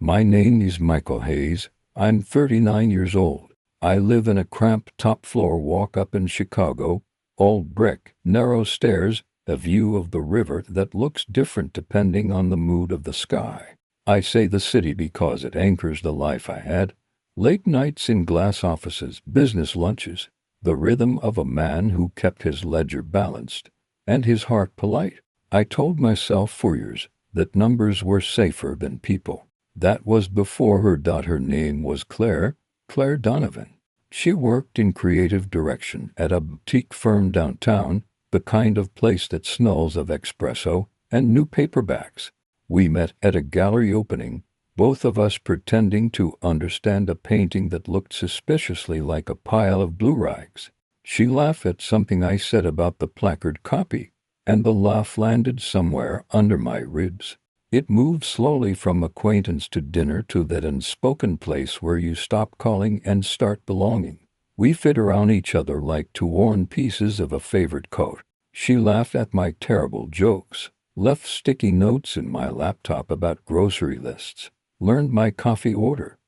My name is Michael Hayes. I'm 39 years old. I live in a cramped top-floor walk-up in Chicago, all brick, narrow stairs, a view of the river that looks different depending on the mood of the sky. I say the city because it anchors the life I had. Late nights in glass offices, business lunches, the rhythm of a man who kept his ledger balanced and his heart polite. I told myself for years that numbers were safer than people. That was before her name was Claire Donovan. She worked in creative direction at a boutique firm downtown, the kind of place that smells of espresso and new paperbacks. We met at a gallery opening, both of us pretending to understand a painting that looked suspiciously like a pile of blue rags. She laughed at something I said about the placard copy, and the laugh landed somewhere under my ribs. It moved slowly from acquaintance to dinner to that unspoken place where you stop calling and start belonging. We fit around each other like two worn pieces of a favorite coat. She laughed at my terrible jokes, left sticky notes in my laptop about grocery lists, learned my coffee order,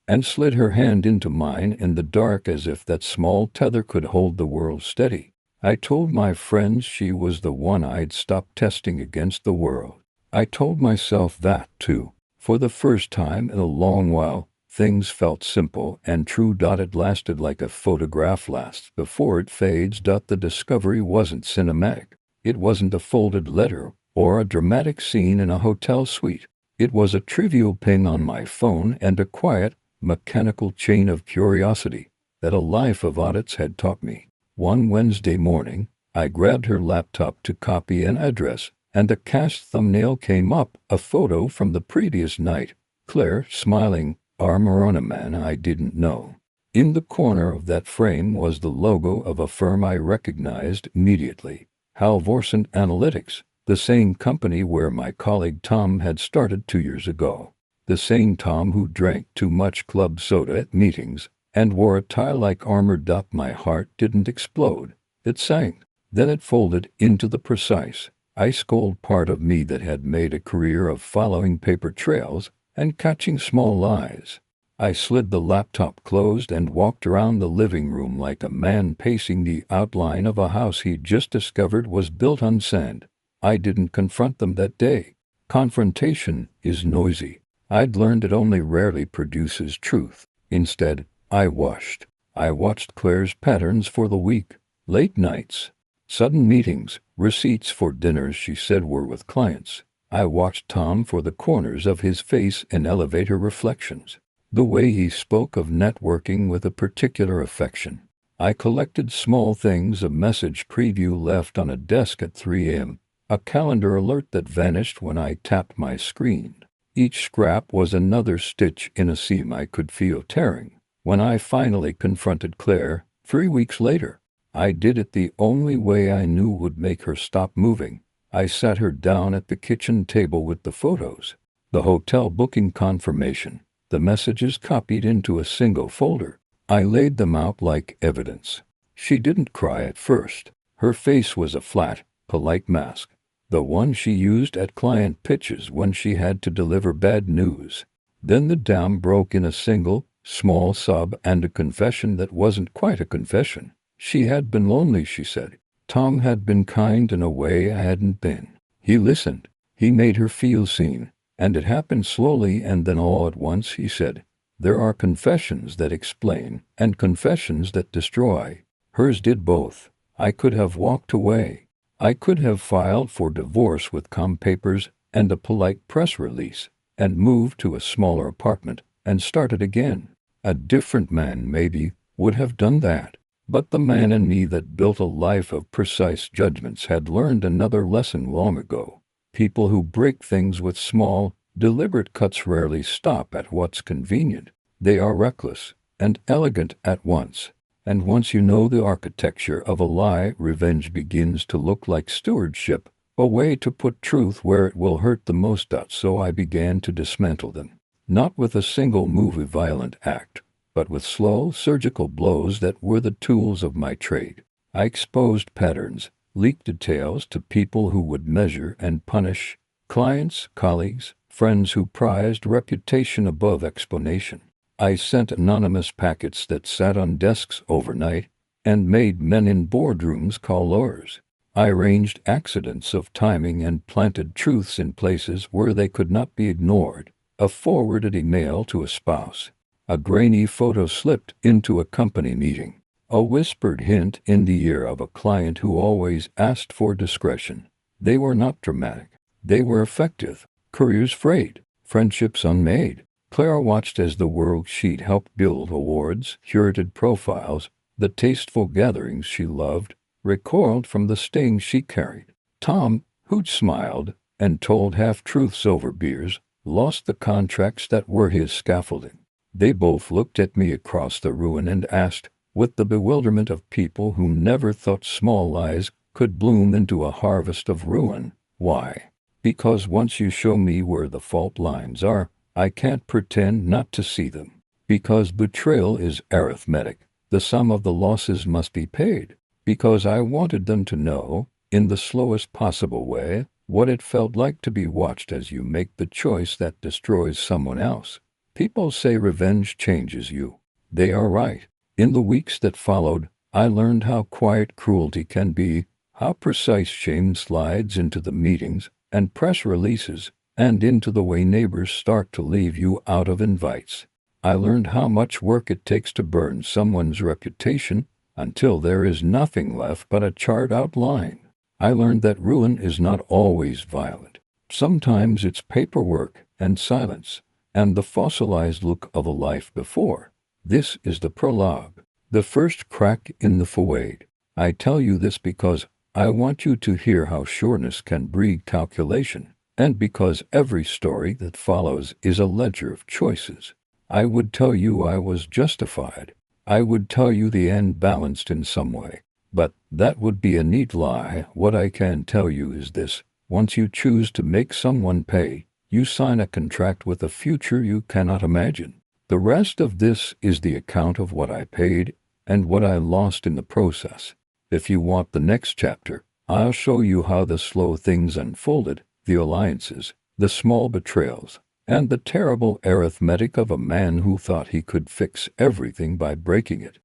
and slid her hand into mine in the dark as if that small tether could hold the world steady. I told my friends she was the one I'd stop testing against the world. I told myself that, too. For the first time in a long while, things felt simple and true. It lasted like a photograph lasts before it fades. The discovery wasn't cinematic. It wasn't a folded letter or a dramatic scene in a hotel suite. It was a trivial ping on my phone and a quiet, mechanical chain of curiosity that a life of audits had taught me. One Wednesday morning, I grabbed her laptop to copy an address, and a cached thumbnail came up, a photo from the previous night, Claire smiling, arm around a man I didn't know. In the corner of that frame was the logo of a firm I recognized immediately, Halvorsen Analytics, the same company where my colleague Tom had started 2 years ago. The same Tom who drank too much club soda at meetings and wore a tie like armor. My heart didn't explode. It sank. Then it folded into the precise, ice-cold part of me that had made a career of following paper trails and catching small lies. I slid the laptop closed and walked around the living room like a man pacing the outline of a house he'd just discovered was built on sand. I didn't confront them that day. Confrontation is noisy. I'd learned it only rarely produces truth. Instead, I watched. I watched Claire's patterns for the week. Late nights, sudden meetings, receipts for dinners she said were with clients. I watched Tom for the corners of his face in elevator reflections, the way he spoke of networking with a particular affection. I collected small things, a message preview left on a desk at 3 a.m., a calendar alert that vanished when I tapped my screen. Each scrap was another stitch in a seam I could feel tearing. When I finally confronted Claire, 3 weeks later, I did it the only way I knew would make her stop moving. I sat her down at the kitchen table with the photos, the hotel booking confirmation, the messages copied into a single folder. I laid them out like evidence. She didn't cry at first. Her face was a flat, polite mask, the one she used at client pitches when she had to deliver bad news. Then the dam broke in a single, small sob and a confession that wasn't quite a confession. She had been lonely, she said. Tom had been kind in a way I hadn't been. He listened. He made her feel seen. And it happened slowly and then all at once, he said. There are confessions that explain and confessions that destroy. Hers did both. I could have walked away. I could have filed for divorce with calm papers and a polite press release and moved to a smaller apartment and started again. A different man, maybe, would have done that. But the man in me that built a life of precise judgments had learned another lesson long ago. People who break things with small, deliberate cuts rarely stop at what's convenient. They are reckless and elegant at once. And once you know the architecture of a lie, revenge begins to look like stewardship, a way to put truth where it will hurt the most. So I began to dismantle them. Not with a single movie violent act, but with slow, surgical blows that were the tools of my trade. I exposed patterns, leaked details to people who would measure and punish, clients, colleagues, friends who prized reputation above explanation. I sent anonymous packets that sat on desks overnight and made men in boardrooms call lawyers. I arranged accidents of timing and planted truths in places where they could not be ignored. A forwarded email to a spouse. A grainy photo slipped into a company meeting. A whispered hint in the ear of a client who always asked for discretion. They were not dramatic. They were effective. Careers frayed. Friendships unmade. Clara watched as the worksheet helped build awards, curated profiles, the tasteful gatherings she loved, recoiled from the sting she carried. Tom, who'd smiled and told half-truths over beers, lost the contracts that were his scaffolding. They both looked at me across the ruin and asked, with the bewilderment of people who never thought small lies could bloom into a harvest of ruin, why? Because once you show me where the fault lines are, I can't pretend not to see them. Because betrayal is arithmetic, the sum of the losses must be paid. Because I wanted them to know, in the slowest possible way, what it felt like to be watched as you make the choice that destroys someone else. People say revenge changes you. They are right. In the weeks that followed, I learned how quiet cruelty can be, how precise shame slides into the meetings and press releases, and into the way neighbors start to leave you out of invites. I learned how much work it takes to burn someone's reputation until there is nothing left but a charred outline. I learned that ruin is not always violent. Sometimes it's paperwork and silence, and the fossilized look of a life before. This is the prologue, the first crack in the facade. I tell you this because I want you to hear how sureness can breed calculation, and because every story that follows is a ledger of choices. I would tell you I was justified. I would tell you the end balanced in some way. But that would be a neat lie. What I can tell you is this: once you choose to make someone pay, you sign a contract with a future you cannot imagine. The rest of this is the account of what I paid and what I lost in the process. If you want the next chapter, I'll show you how the slow things unfolded, the alliances, the small betrayals, and the terrible arithmetic of a man who thought he could fix everything by breaking it.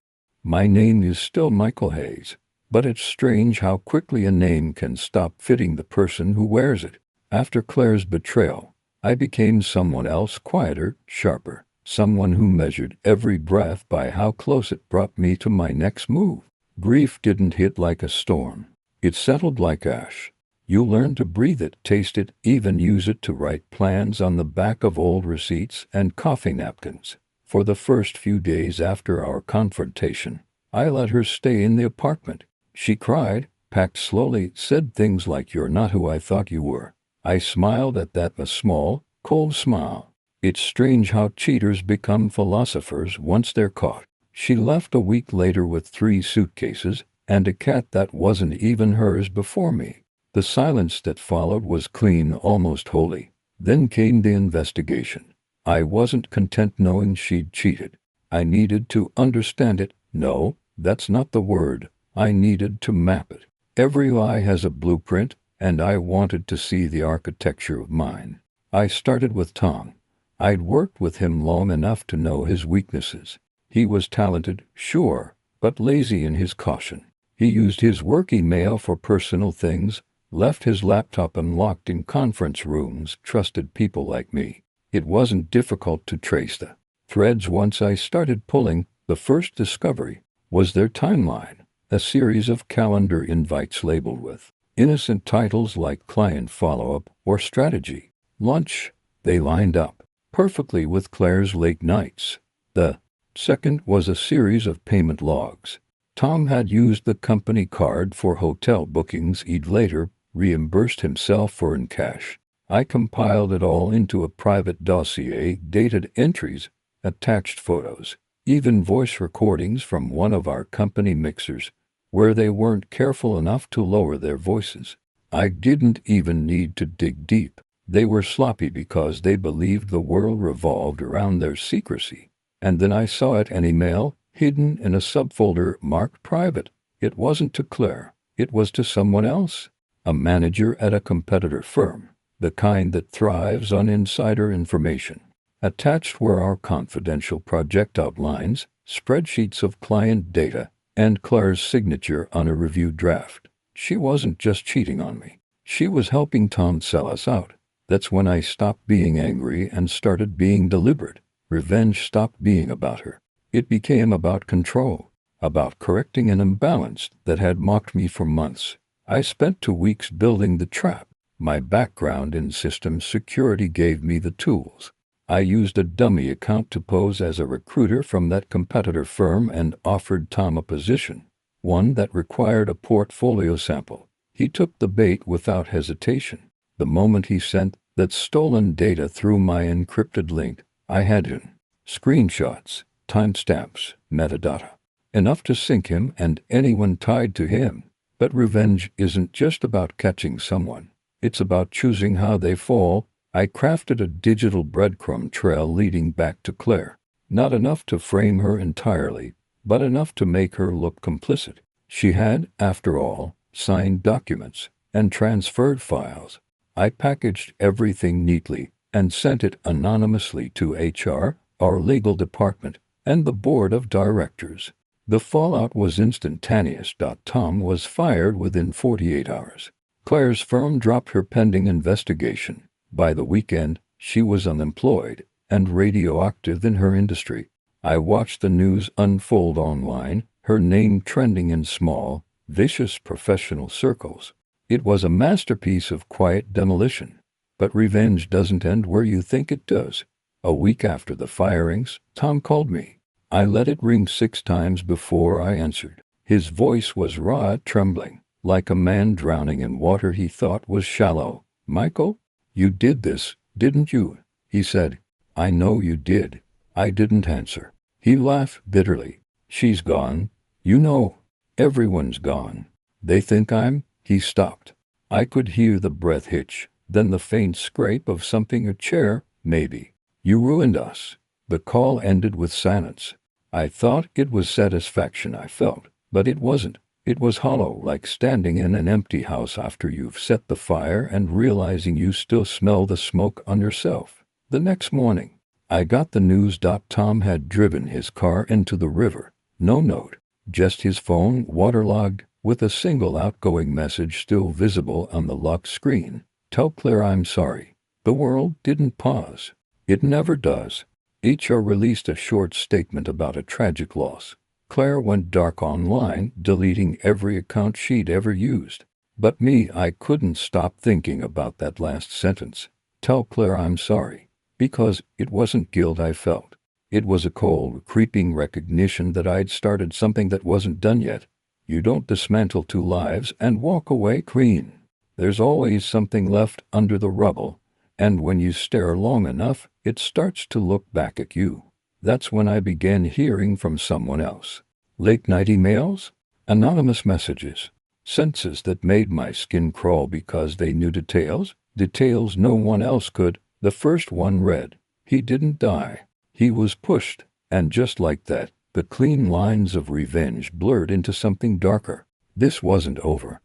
My name is still Michael Hayes, but it's strange how quickly a name can stop fitting the person who wears it. After Claire's betrayal, I became someone else, quieter, sharper, someone who measured every breath by how close it brought me to my next move. Grief didn't hit like a storm. It settled like ash. You learn to breathe it, taste it, even use it to write plans on the back of old receipts and coffee napkins. For the first few days after our confrontation, I let her stay in the apartment. She cried, packed slowly, said things like, "You're not who I thought you were." I smiled at that, a small, cold smile. It's strange how cheaters become philosophers once they're caught. She left a week later with 3 suitcases and a cat that wasn't even hers before me. The silence that followed was clean, almost holy. Then came the investigation. I wasn't content knowing she'd cheated. I needed to understand it. No, that's not the word. I needed to map it. Every lie has a blueprint, and I wanted to see the architecture of mine. I started with Tom. I'd worked with him long enough to know his weaknesses. He was talented, sure, but lazy in his caution. He used his work email for personal things, left his laptop unlocked in conference rooms, trusted people like me. It wasn't difficult to trace the threads once I started pulling. The first discovery was their timeline, a series of calendar invites labeled with innocent titles like client follow-up or strategy lunch. They lined up perfectly with Claire's late nights. The second was a series of payment logs. Tom had used the company card for hotel bookings he'd later reimbursed himself for in cash. I compiled it all into a private dossier, dated entries, attached photos, even voice recordings from one of our company mixers, where they weren't careful enough to lower their voices. I didn't even need to dig deep. They were sloppy because they believed the world revolved around their secrecy. And then I saw it, an email, hidden in a subfolder marked private. It wasn't to Claire. It was to someone else, a manager at a competitor firm. the kind that thrives on insider information. Attached were our confidential project outlines, spreadsheets of client data, and Claire's signature on a review draft. She wasn't just cheating on me. She was helping Tom sell us out. That's when I stopped being angry and started being deliberate. Revenge stopped being about her. It became about control, about correcting an imbalance that had mocked me for months. I spent 2 weeks building the trap. My background in systems security gave me the tools. I used a dummy account to pose as a recruiter from that competitor firm and offered Tom a position, one that required a portfolio sample. He took the bait without hesitation. The moment he sent that stolen data through my encrypted link, I had him. Screenshots, timestamps, metadata. Enough to sink him and anyone tied to him. But revenge isn't just about catching someone. It's about choosing how they fall. I crafted a digital breadcrumb trail leading back to Claire. Not enough to frame her entirely, but enough to make her look complicit. She had, after all, signed documents and transferred files. I packaged everything neatly and sent it anonymously to HR, our legal department, and the board of directors. The fallout was instantaneous. Tom was fired within 48 hours. Claire's firm dropped her pending investigation. By the weekend, she was unemployed and radioactive in her industry. I watched the news unfold online, her name trending in small, vicious professional circles. It was a masterpiece of quiet demolition. But revenge doesn't end where you think it does. A week after the firings, Tom called me. I let it ring 6 times before I answered. His voice was raw, trembling, like a man drowning in water he thought was shallow. "Michael, you did this, didn't you?" he said. "I know you did." I didn't answer. He laughed bitterly. "She's gone. You know, everyone's gone. They think I'm—" He stopped. I could hear the breath hitch, then the faint scrape of something a chair, maybe. "You ruined us." The call ended with silence. I thought it was satisfaction I felt, but it wasn't. It was hollow, like standing in an empty house after you've set the fire and realizing you still smell the smoke on yourself. The next morning, I got the news. Tom had driven his car into the river. No note, just his phone waterlogged, with a single outgoing message still visible on the locked screen. "Tell Claire I'm sorry." The world didn't pause. It never does. HR released a short statement about a tragic loss. Claire went dark online, deleting every account she'd ever used. But me, I couldn't stop thinking about that last sentence. "Tell Claire I'm sorry." Because it wasn't guilt I felt. It was a cold, creeping recognition that I'd started something that wasn't done yet. You don't dismantle 2 lives and walk away clean. There's always something left under the rubble. And when you stare long enough, it starts to look back at you. That's when I began hearing from someone else. Late-night emails, anonymous messages, sentences that made my skin crawl because they knew details no one else could. The first one read, "He didn't die. He was pushed." And just like that, the clean lines of revenge blurred into something darker. This wasn't over.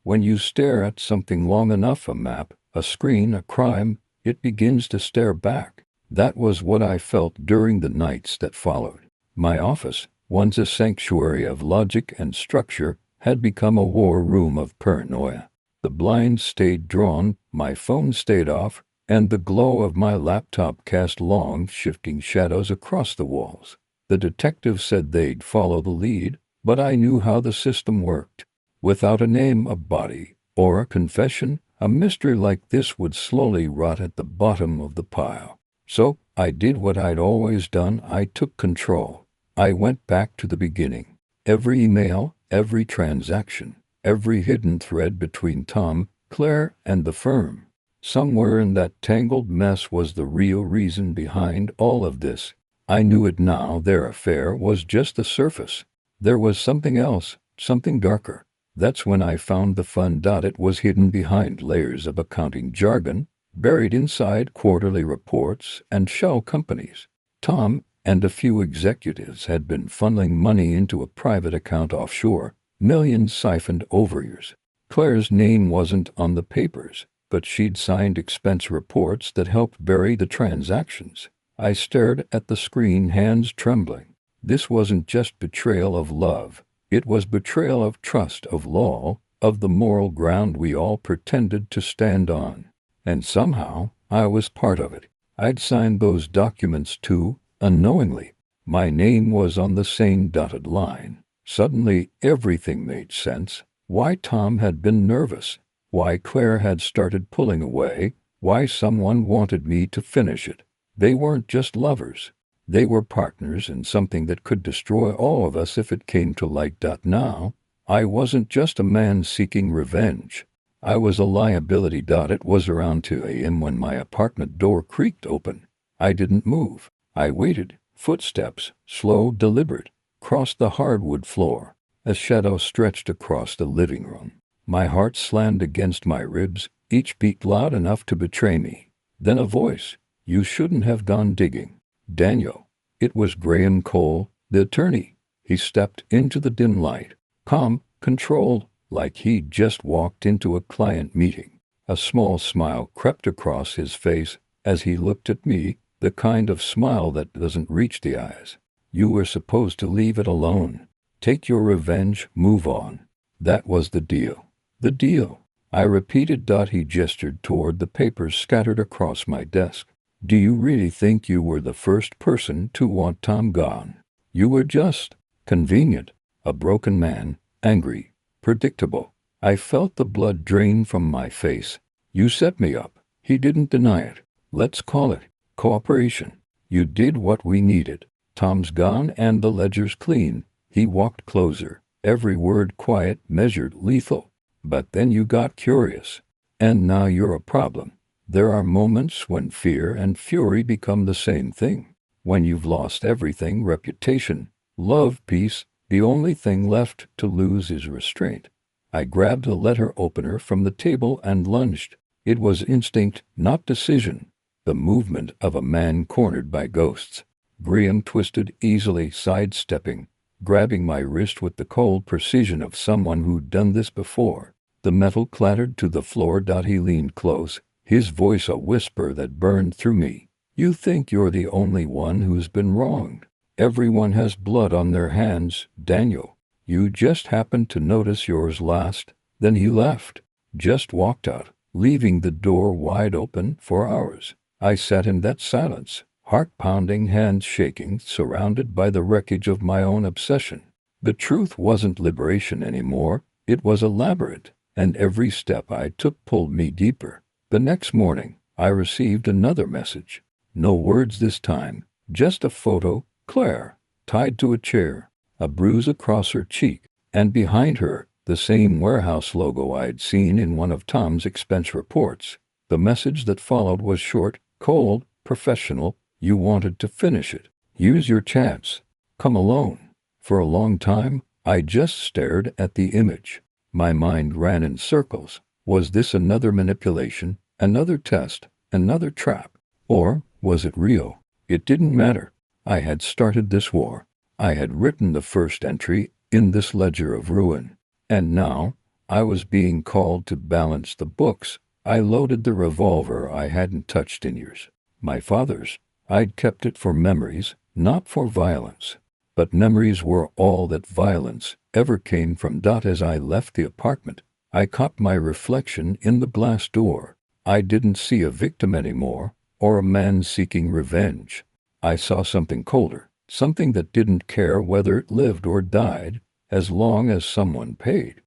When you stare at something long enough, a map, a screen, a crime, it begins to stare back. That was what I felt during the nights that followed. My office, once a sanctuary of logic and structure, had become a war room of paranoia. The blinds stayed drawn, my phone stayed off, and the glow of my laptop cast long, shifting shadows across the walls. The detectives said they'd follow the lead, but I knew how the system worked. Without a name, a body, or a confession, a mystery like this would slowly rot at the bottom of the pile. So I did what I'd always done. I took control. I went back to the beginning. Every email, every transaction, every hidden thread between Tom, Claire, and the firm. Somewhere in that tangled mess was the real reason behind all of this. I knew it now. Their affair was just the surface. There was something else, something darker. That's when I found the fun. It was hidden behind layers of accounting jargon, buried inside quarterly reports and shell companies. Tom and a few executives had been funneling money into a private account offshore, millions siphoned over years. Claire's name wasn't on the papers, but she'd signed expense reports that helped bury the transactions. I stared at the screen, hands trembling. This wasn't just betrayal of love. It was betrayal of trust, of law, of the moral ground we all pretended to stand on. And somehow, I was part of it. I'd signed those documents too, unknowingly. My name was on the same dotted line. Suddenly, everything made sense. Why Tom had been nervous, why Claire had started pulling away, why someone wanted me to finish it. They weren't just lovers. They were partners in something that could destroy all of us if it came to light. Now, I wasn't just a man seeking revenge. I was a liability. It was around 2 a.m. when my apartment door creaked open. I didn't move. I waited. Footsteps, slow, deliberate, crossed the hardwood floor. A shadow stretched across the living room. My heart slammed against my ribs, each beat loud enough to betray me. Then a voice. "You shouldn't have gone digging, Daniel." It was Graham Cole, the attorney. He stepped into the dim light, calm, controlled, like he'd just walked into a client meeting. A small smile crept across his face as he looked at me, the kind of smile that doesn't reach the eyes. "You were supposed to leave it alone. Take your revenge, move on." That was the deal. The deal. I repeated. He gestured toward the papers scattered across my desk. "Do you really think you were the first person to want Tom gone? You were just convenient, a broken man, angry, predictable." I felt the blood drain from my face. "You set me up." He didn't deny it. "Let's call it cooperation. You did what we needed. Tom's gone and the ledger's clean." He walked closer, every word quiet, measured, lethal. "But then you got curious. And now you're a problem. There are moments when fear and fury become the same thing. When you've lost everything, reputation, love, peace, the only thing left to lose is restraint." I grabbed a letter opener from the table and lunged. It was instinct, not decision. The movement of a man cornered by ghosts. Graham twisted easily, sidestepping, grabbing my wrist with the cold precision of someone who'd done this before. The metal clattered to the floor. He leaned close, his voice a whisper that burned through me. "You think you're the only one who's been wronged. Everyone has blood on their hands, Daniel. You just happened to notice yours last." Then he left, just walked out, leaving the door wide open for hours. I sat in that silence, heart pounding, hands shaking, surrounded by the wreckage of my own obsession. The truth wasn't liberation anymore. It was a labyrinth, and every step I took pulled me deeper. The next morning, I received another message. No words this time, just a photo, Claire, tied to a chair, a bruise across her cheek, and behind her, the same warehouse logo I'd seen in one of Tom's expense reports. The message that followed was short, cold, professional. "You wanted to finish it. Use your chance. Come alone." For a long time, I just stared at the image. My mind ran in circles. Was this another manipulation, another test, another trap? Or was it real? It didn't matter. I had started this war. I had written the first entry in this ledger of ruin. And now, I was being called to balance the books. I loaded the revolver I hadn't touched in years. My father's. I'd kept it for memories, not for violence. But memories were all that violence ever came from. As I left the apartment, I caught my reflection in the glass door. I didn't see a victim anymore, or a man seeking revenge. I saw something colder, something that didn't care whether it lived or died, as long as someone paid.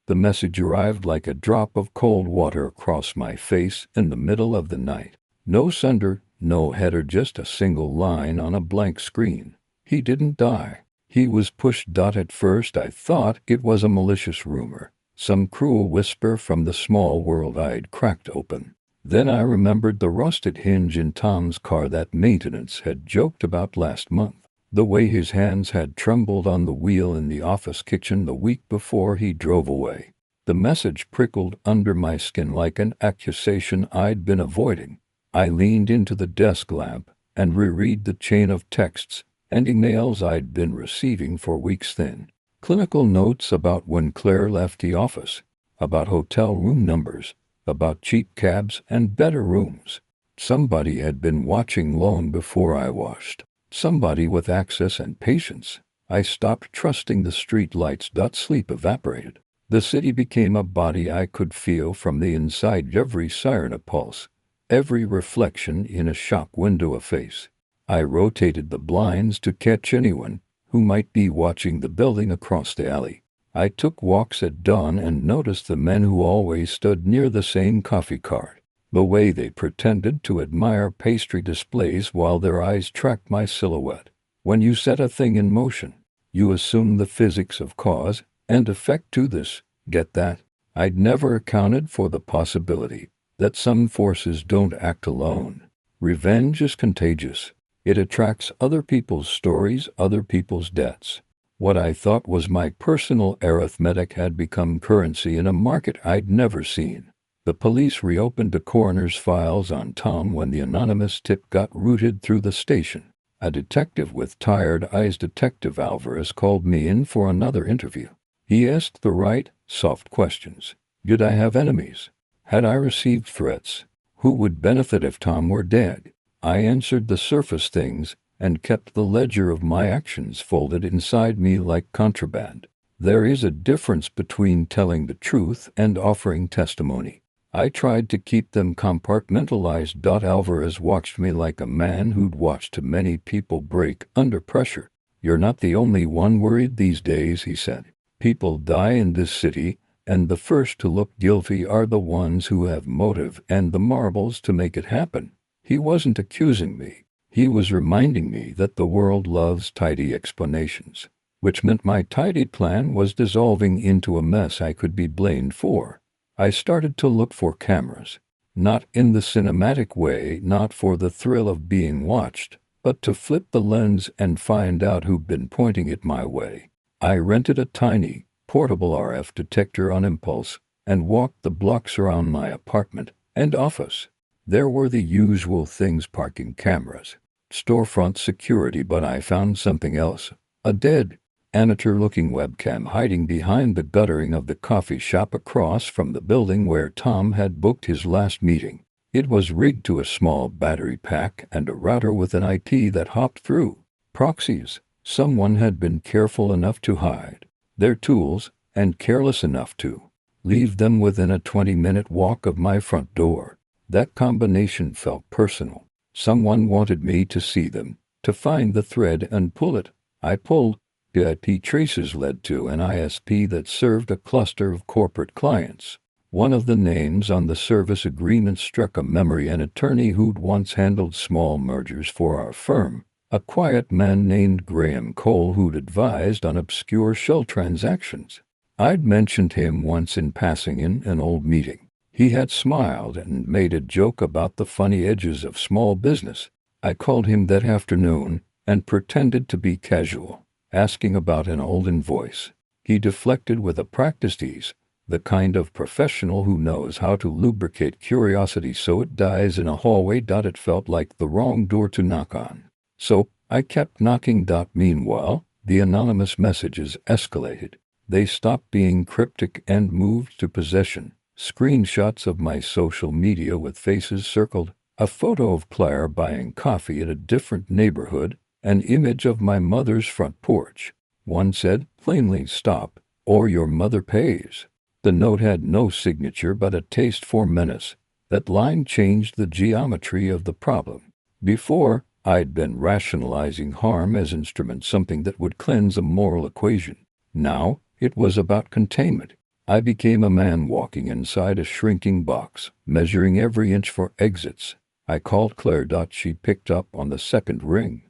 The message arrived like a drop of cold water across my face in the middle of the night. No sender, no header, just a single line on a blank screen. "He didn't die. He was pushed." At first I thought it was a malicious rumor, some cruel whisper from the small world I'd cracked open. Then I remembered the rusted hinge in Tom's car that maintenance had joked about last month. The way his hands had trembled on the wheel in the office kitchen the week before he drove away. The message prickled under my skin like an accusation I'd been avoiding. I leaned into the desk lamp and reread the chain of texts and emails I'd been receiving for weeks. Thin, clinical notes about when Claire left the office, about hotel room numbers, about cheap cabs and better rooms. Somebody had been watching long before I washed. Somebody with access and patience. I stopped trusting the street lights. Sleep evaporated. The city became a body I could feel from the inside, every siren a pulse, every reflection in a shop window a face. I rotated the blinds to catch anyone who might be watching the building across the alley. I took walks at dawn and noticed the men who always stood near the same coffee cart, the way they pretended to admire pastry displays while their eyes tracked my silhouette. When you set a thing in motion, you assume the physics of cause and effect to this. Get that? I'd never accounted for the possibility that some forces don't act alone. Revenge is contagious. It attracts other people's stories, other people's debts. What I thought was my personal arithmetic had become currency in a market I'd never seen. The police reopened the coroner's files on Tom when the anonymous tip got routed through the station. A detective with tired eyes, Detective Alvarez, called me in for another interview. He asked the right, soft questions. Did I have enemies? Had I received threats? Who would benefit if Tom were dead? I answered the surface things and kept the ledger of my actions folded inside me like contraband. There is a difference between telling the truth and offering testimony. I tried to keep them compartmentalized. Alvarez watched me like a man who'd watched too many people break under pressure. You're not the only one worried these days, he said. People die in this city, and the first to look guilty are the ones who have motive and the marbles to make it happen. He wasn't accusing me. He was reminding me that the world loves tidy explanations, which meant my tidied plan was dissolving into a mess I could be blamed for. I started to look for cameras, not in the cinematic way, not for the thrill of being watched, but to flip the lens and find out who'd been pointing it my way. I rented a tiny, portable RF detector on impulse and walked the blocks around my apartment and office. There were the usual things: parking cameras, storefront security, but I found something else. A dead, amateur-looking webcam hiding behind the guttering of the coffee shop across from the building where Tom had booked his last meeting. It was rigged to a small battery pack and a router with an IP that hopped through proxies. Someone had been careful enough to hide their tools and careless enough to leave them within a 20-minute walk of my front door. That combination felt personal. Someone wanted me to see them, to find the thread and pull it. I pulled. The IP traces led to an ISP that served a cluster of corporate clients. One of the names on the service agreement struck a memory: an attorney who'd once handled small mergers for our firm, a quiet man named Graham Cole who'd advised on obscure shell transactions. I'd mentioned him once in passing in an old meeting. He had smiled and made a joke about the funny edges of small business. I called him that afternoon and pretended to be casual, asking about an old invoice. He deflected with a practiced ease, the kind of professional who knows how to lubricate curiosity so it dies in a hallway. It felt like the wrong door to knock on. So I kept knocking. Meanwhile, the anonymous messages escalated. They stopped being cryptic and moved to possession. Screenshots of my social media with faces circled, a photo of Claire buying coffee in a different neighborhood, an image of my mother's front porch. One said, plainly, "Stop, or your mother pays." The note had no signature but a taste for menace. That line changed the geometry of the problem. Before, I'd been rationalizing harm as instrument, something that would cleanse a moral equation. Now, it was about containment. I became a man walking inside a shrinking box, measuring every inch for exits. I called Claire. She picked up on the second ring.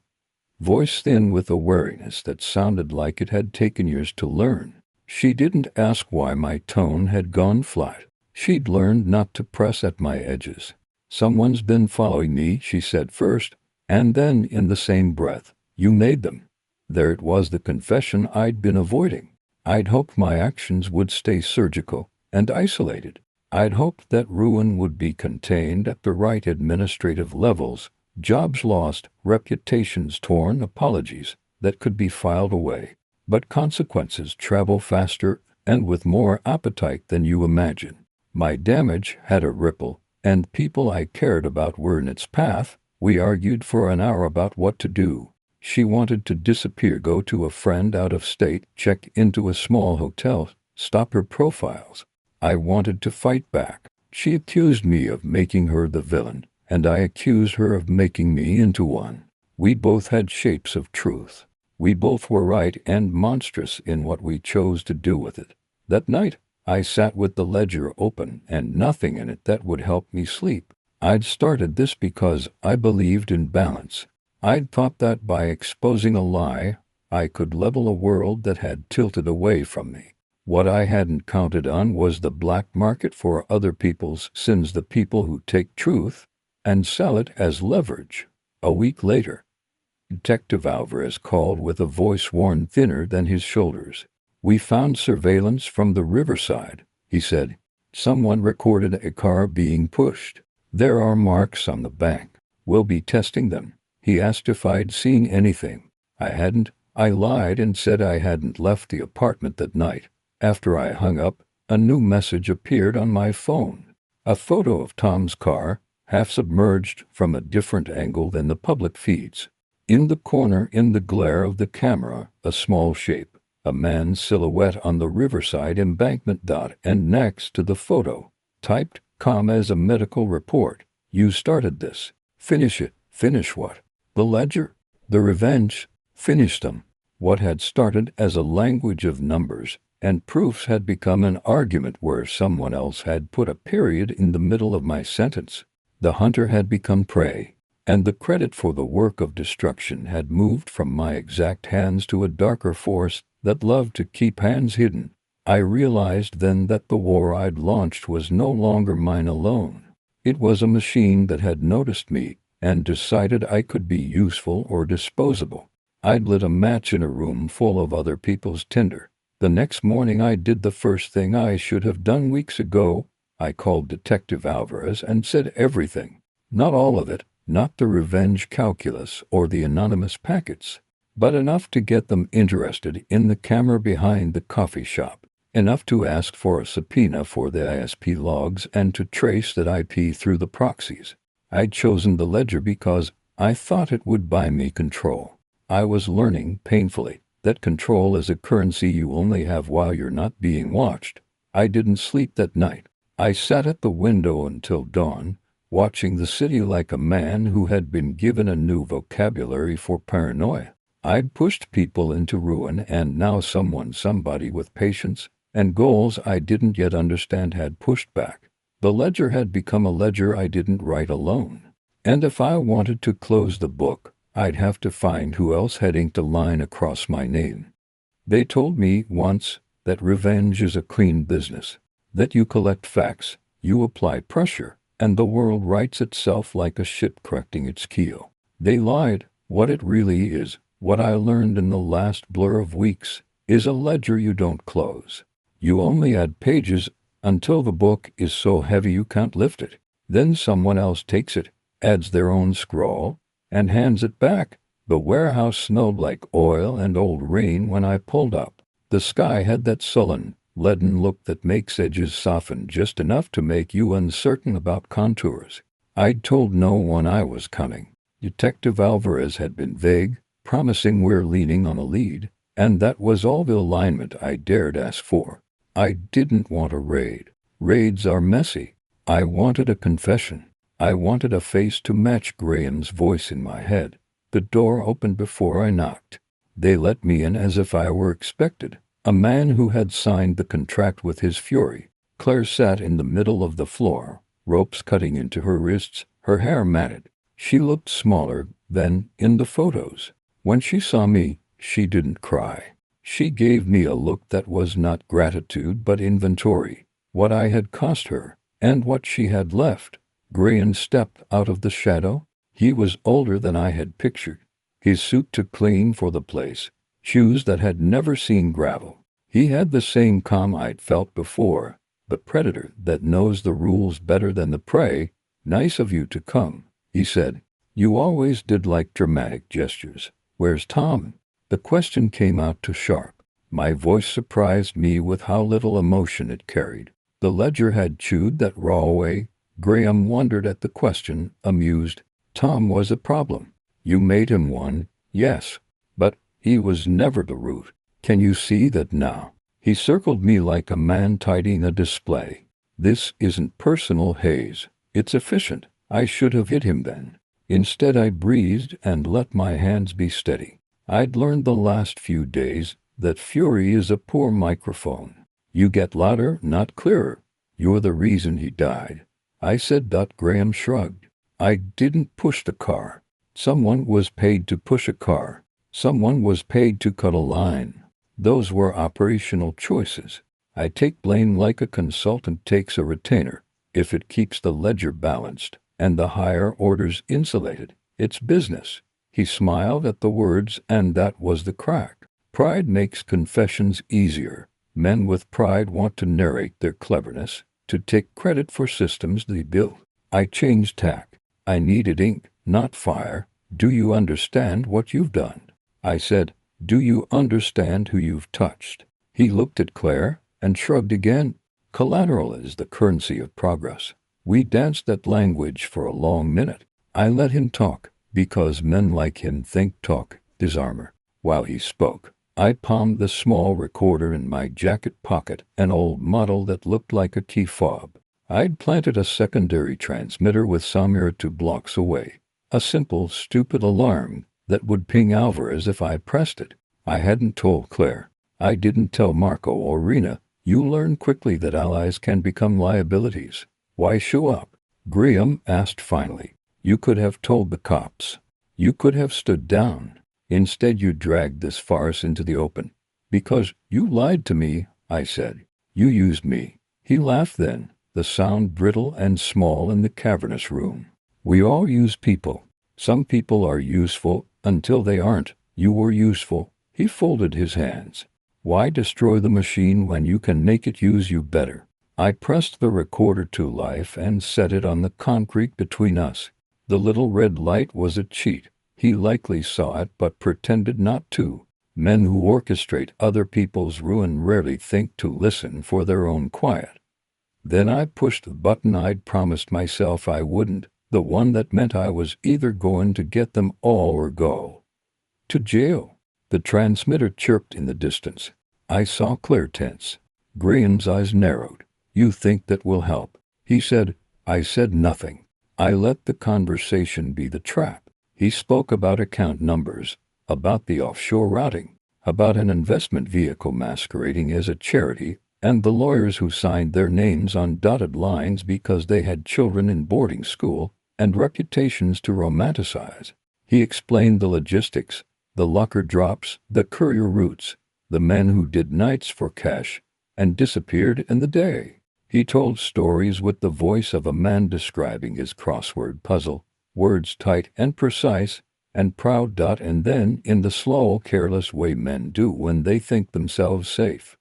Voice thin with a wariness that sounded like it had taken years to learn. She didn't ask why my tone had gone flat. She'd learned not to press at my edges. "Someone's been following me," she said first, and then in the same breath, "You made them." There it was, the confession I'd been avoiding. I'd hoped my actions would stay surgical and isolated. I'd hoped that ruin would be contained at the right administrative levels, jobs lost, reputations torn, apologies that could be filed away. But consequences travel faster and with more appetite than you imagine. My damage had a ripple, and people I cared about were in its path. We argued for an hour about what to do. She wanted to disappear, go to a friend out of state, check into a small hotel, stop her profiles. I wanted to fight back. She accused me of making her the villain, and I accused her of making me into one. We both had shapes of truth. We both were right and monstrous in what we chose to do with it. That night, I sat with the ledger open and nothing in it that would help me sleep. I'd started this because I believed in balance. I'd thought that by exposing a lie, I could level a world that had tilted away from me. What I hadn't counted on was the black market for other people's sins, the people who take truth and sell it as leverage. A week later, Detective Alvarez called with a voice worn thinner than his shoulders. "We found surveillance from the riverside," he said. "Someone recorded a car being pushed. There are marks on the bank. We'll be testing them." He asked if I'd seen anything. I hadn't. I lied and said I hadn't left the apartment that night. After I hung up, a new message appeared on my phone. A photo of Tom's car, half submerged from a different angle than the public feeds. In the corner, in the glare of the camera, a small shape, a man's silhouette on the riverside embankment. And next to the photo, typed, calm as a medical report, "You started this. Finish it." Finish what? The ledger? The revenge? Finish them. What had started as a language of numbers and proofs had become an argument where someone else had put a period in the middle of my sentence. The hunter had become prey, and the credit for the work of destruction had moved from my exact hands to a darker force that loved to keep hands hidden. I realized then that the war I'd launched was no longer mine alone. It was a machine that had noticed me and decided I could be useful or disposable. I'd lit a match in a room full of other people's tinder. The next morning I did the first thing I should have done weeks ago. I called Detective Alvarez and said everything. Not all of it, not the revenge calculus or the anonymous packets, but enough to get them interested in the camera behind the coffee shop, enough to ask for a subpoena for the ISP logs and to trace that IP through the proxies. I'd chosen the ledger because I thought it would buy me control. I was learning painfully that control is a currency you only have while you're not being watched. I didn't sleep that night. I sat at the window until dawn, watching the city like a man who had been given a new vocabulary for paranoia. I'd pushed people into ruin, and now somebody with patience and goals I didn't yet understand had pushed back. The ledger had become a ledger I didn't write alone. And if I wanted to close the book, I'd have to find who else had inked a line across my name. They told me once that revenge is a clean business, that you collect facts, you apply pressure, and the world rights itself like a ship correcting its keel. They lied. What it really is, what I learned in the last blur of weeks, is a ledger you don't close. You only add pages until the book is so heavy you can't lift it. Then someone else takes it, adds their own scrawl, and hands it back. The warehouse smelled like oil and old rain when I pulled up. The sky had that sullen, leaden look that makes edges soften just enough to make you uncertain about contours. I'd told no one I was coming. Detective Alvarez had been vague, promising we're leaning on a lead, and that was all the alignment I dared ask for. I didn't want a raid. Raids are messy. I wanted a confession. I wanted a face to match Graham's voice in my head. The door opened before I knocked. They let me in as if I were expected. A man who had signed the contract with his fury. Claire sat in the middle of the floor, ropes cutting into her wrists, her hair matted. She looked smaller than in the photos. When she saw me, she didn't cry. She gave me a look that was not gratitude but inventory. What I had cost her, and what she had left. Graham stepped out of the shadow. He was older than I had pictured. His suit too clean for the place. Shoes that had never seen gravel. He had the same calm I'd felt before. The predator that knows the rules better than the prey. "Nice of you to come," he said. "You always did like dramatic gestures. Where's Tom?" The question came out too sharp. My voice surprised me with how little emotion it carried. The ledger had chewed that raw away. Graham wondered at the question, amused. Tom was a problem. You made him one, yes. But he was never the root. Can you see that now? He circled me like a man tidying a display. This isn't personal, Hayes. It's efficient. I should have hit him then. Instead I breathed and let my hands be steady. I'd learned the last few days that fury is a poor microphone. You get louder, not clearer. You're the reason he died. I said. Graham shrugged. I didn't push the car. Someone was paid to push a car. Someone was paid to cut a line. Those were operational choices. I take blame like a consultant takes a retainer. If it keeps the ledger balanced and the higher orders insulated, it's business. He smiled at the words, and that was the crack. Pride makes confessions easier. Men with pride want to narrate their cleverness, to take credit for systems they built. I changed tack. I needed ink, not fire. Do you understand what you've done? I said. Do you understand who you've touched? He looked at Claire and shrugged again. Collateral is the currency of progress. We danced that language for a long minute. I let him talk, because men like him think talk is armor. While he spoke, I palmed the small recorder in my jacket pocket, an old model that looked like a key fob. I'd planted a secondary transmitter with Samira 2 blocks away. A simple, stupid alarm that would ping Alvarez if I pressed it. I hadn't told Claire. I didn't tell Marco or Rena. You learn quickly that allies can become liabilities. Why show up? Graham asked finally. You could have told the cops. You could have stood down. Instead you dragged this farce into the open. Because you lied to me, I said. You used me. He laughed then, the sound brittle and small in the cavernous room. We all use people. Some people are useful until they aren't. You were useful. He folded his hands. Why destroy the machine when you can make it use you better? I pressed the recorder to life and set it on the concrete between us. The little red light was a cheat. He likely saw it but pretended not to. Men who orchestrate other people's ruin rarely think to listen for their own quiet. Then I pushed the button I'd promised myself I wouldn't, the one that meant I was either going to get them all or go to jail. The transmitter chirped in the distance. I saw Claire tense. Graham's eyes narrowed. You think that will help? He said. I said nothing. I let the conversation be the trap. He spoke about account numbers, about the offshore routing, about an investment vehicle masquerading as a charity, and the lawyers who signed their names on dotted lines because they had children in boarding school and reputations to romanticize. He explained the logistics, the locker drops, the courier routes, the men who did nights for cash and disappeared in the day. He told stories with the voice of a man describing his crossword puzzle, words tight and precise and proud. And then, in the slow, careless way men do when they think themselves safe,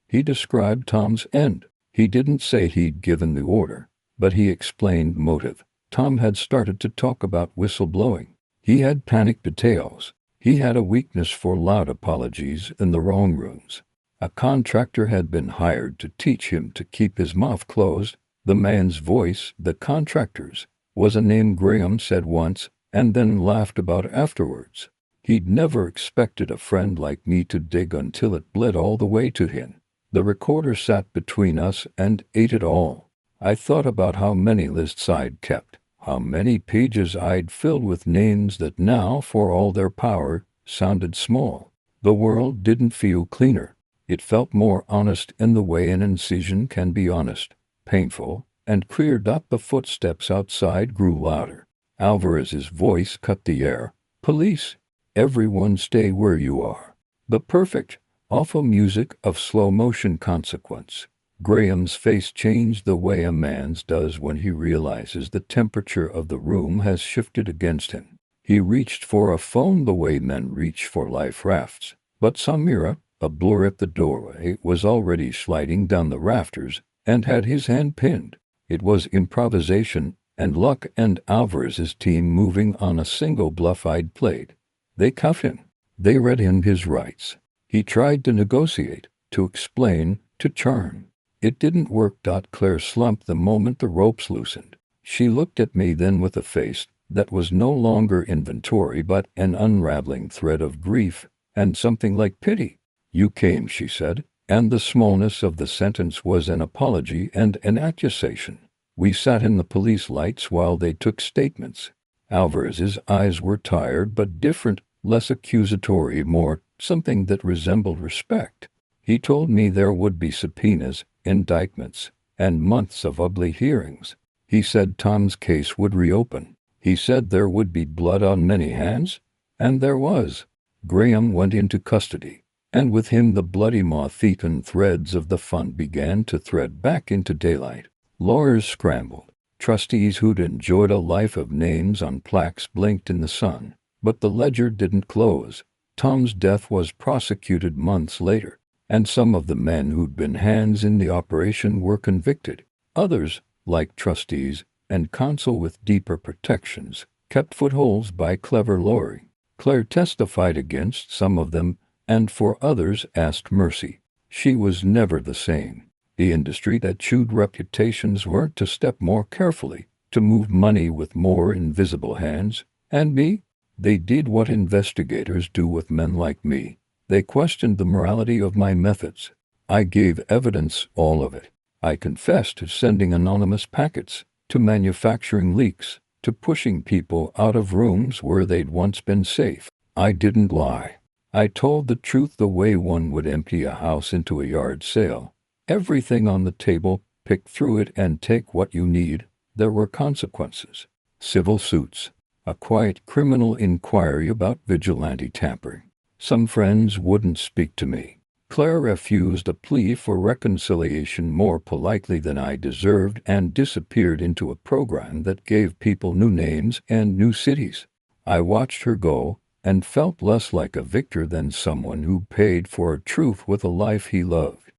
he described Tom's end. He didn't say he'd given the order, but he explained motive. Tom had started to talk about whistleblowing. He had panicked details. He had a weakness for loud apologies in the wrong rooms. A contractor had been hired to teach him to keep his mouth closed. The man's voice, the contractor's, was a name Graham said once and then laughed about afterwards. He'd never expected a friend like me to dig until it bled all the way to him. The recorder sat between us and ate it all. I thought about how many lists I'd kept, how many pages I'd filled with names that now, for all their power, sounded small. The world didn't feel cleaner. It felt more honest in the way an incision can be honest, painful, and clear. The footsteps outside grew louder. Alvarez's voice cut the air. Police! Everyone stay where you are. The perfect, awful music of slow-motion consequence. Graham's face changed the way a man's does when he realizes the temperature of the room has shifted against him. He reached for a phone the way men reach for life rafts. But Samira, a blur at the doorway, was already sliding down the rafters and had his hand pinned. It was improvisation and luck and Alvarez's team moving on a single bluff I'd played. They cuffed him. They read him his rights. He tried to negotiate, to explain, to charm. It didn't work. Claire slumped the moment the ropes loosened. She looked at me then with a face that was no longer inventory but an unraveling thread of grief and something like pity. "You came," she said, and the smallness of the sentence was an apology and an accusation. "We sat in the police lights while they took statements." Alvarez's eyes were tired but different, less accusatory, more something that resembled respect. "He told me there would be subpoenas, indictments, and months of ugly hearings. He said Tom's case would reopen. He said there would be blood on many hands, and there was. Graham went into custody, and with him the bloody moth-eaten threads of the fund began to thread back into daylight. Lawyers scrambled. Trustees who'd enjoyed a life of names on plaques blinked in the sun. But the ledger didn't close. Tom's death was prosecuted months later, and some of the men who'd been hands in the operation were convicted. Others, like trustees and counsel with deeper protections, kept footholds by clever lawyering. Claire testified against some of them, and for others asked mercy. She was never the same. The industry that chewed reputations weren't to step more carefully, to move money with more invisible hands. And me? They did what investigators do with men like me. They questioned the morality of my methods. I gave evidence, all of it. I confessed to sending anonymous packets, to manufacturing leaks, to pushing people out of rooms where they'd once been safe. I didn't lie. I told the truth the way one would empty a house into a yard sale. Everything on the table, pick through it and take what you need. There were consequences. Civil suits. A quiet criminal inquiry about vigilante tampering. Some friends wouldn't speak to me. Claire refused a plea for reconciliation more politely than I deserved and disappeared into a program that gave people new names and new cities. I watched her go and felt less like a victor than someone who paid for a truth with a life he loved.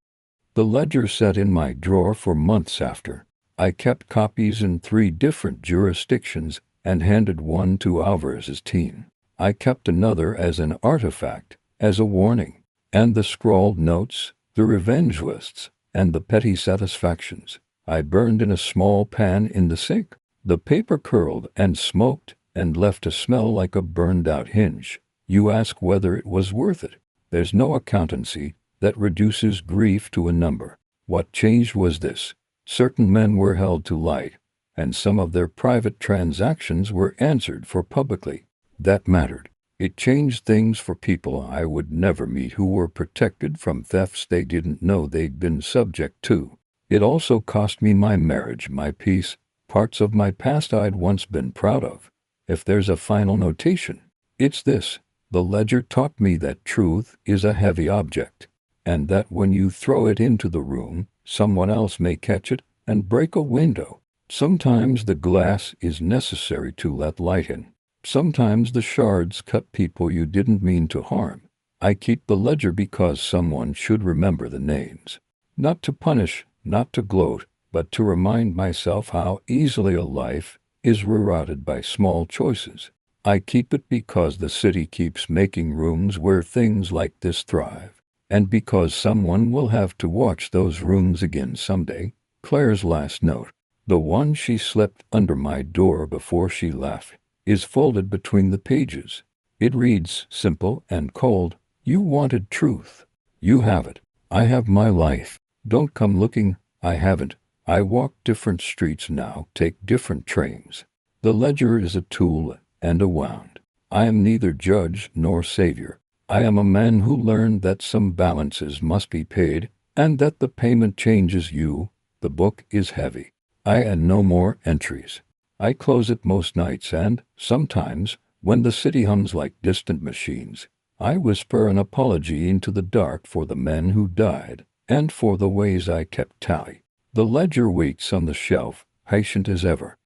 The ledger sat in my drawer for months after. I kept copies in 3 different jurisdictions and handed one to Alvarez's team. I kept another as an artifact, as a warning. And the scrawled notes, the revenge lists, and the petty satisfactions, I burned in a small pan in the sink. The paper curled and smoked and left a smell like a burned-out hinge. You ask whether it was worth it. There's no accountancy that reduces grief to a number. What changed was this. Certain men were held to light, and some of their private transactions were answered for publicly. That mattered. It changed things for people I would never meet who were protected from thefts they didn't know they'd been subject to. It also cost me my marriage, my peace, parts of my past I'd once been proud of. If there's a final notation, it's this. The ledger taught me that truth is a heavy object, and that when you throw it into the room, someone else may catch it and break a window. Sometimes the glass is necessary to let light in. Sometimes the shards cut people you didn't mean to harm. I keep the ledger because someone should remember the names. Not to punish, not to gloat, but to remind myself how easily a life is rerouted by small choices. I keep it because the city keeps making rooms where things like this thrive, and because someone will have to watch those rooms again someday. Claire's last note, the one she slipped under my door before she left, is folded between the pages. It reads, simple and cold, "You wanted truth. You have it. I have my life. Don't come looking. I haven't. I walk different streets now, take different trains." The ledger is a tool and a wound. I am neither judge nor savior. I am a man who learned that some balances must be paid, and that the payment changes you. The book is heavy. I add no more entries. I close it most nights and, sometimes, when the city hums like distant machines, I whisper an apology into the dark for the men who died, and for the ways I kept tally. The ledger waits on the shelf, patient as ever.